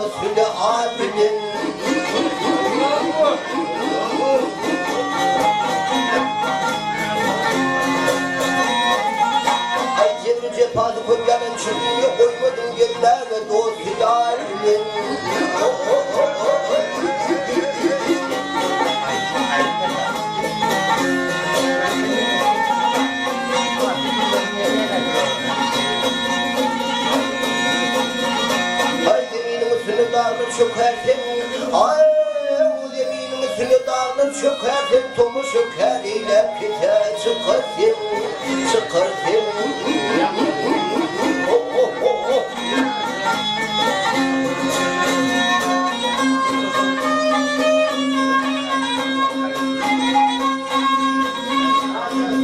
Süle abinin Ay cebri cephadı koyyanın çürüğüne koymadın yerler ve dostu yarinin çökerdim, ay o zeminin üstüne dağılıp çökerdim, tomu şökeriyle pite çıkardım, çıkardım. Oh, oh, oh, oh.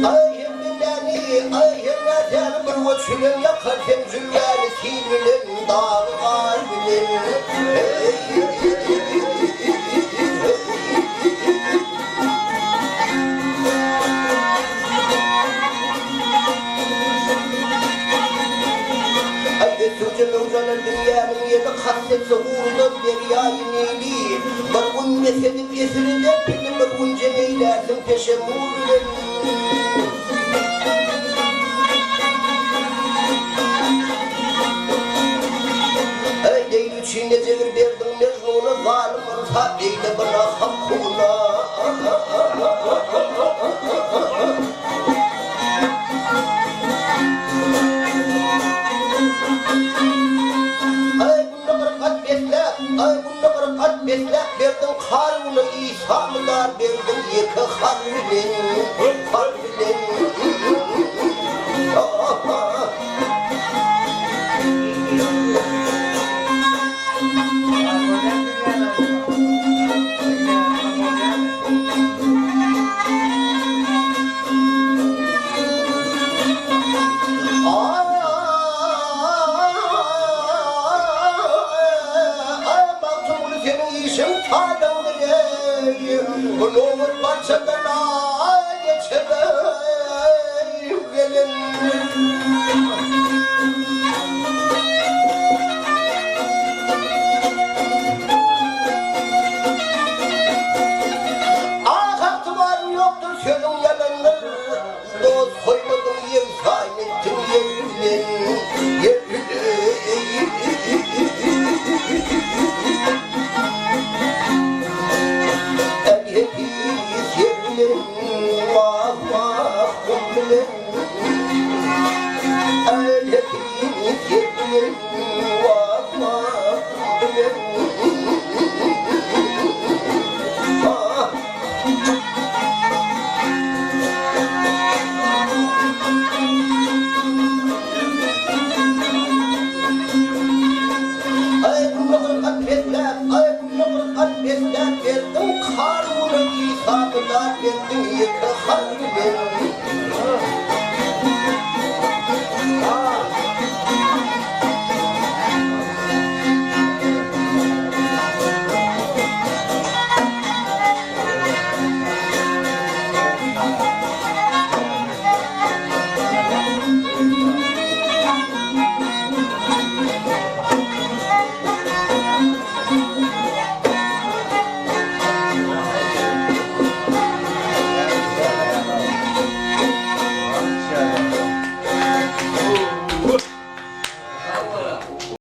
Ay hemdeni, ay hemdeni bir uçuyum yakardım, zülveli kirvilim dağlar bilim. Dünyanın yedi hasreti uğruna deryayı neyli bir gün mesedip esirinde pilim bir gün ceneylersin teşemmürün Ey değil içinde cevir verdin mecnuna zalim ta değil bana hakkuna Beslek verdin kalbini İsa'mılar verdin yıkı kalbinin Bunun başına geçelim gelin Ağahtı var yoktur senin yanında Dost koymadım yer zannettim yerine Verdim karnını İsa'mılar verdim yıkı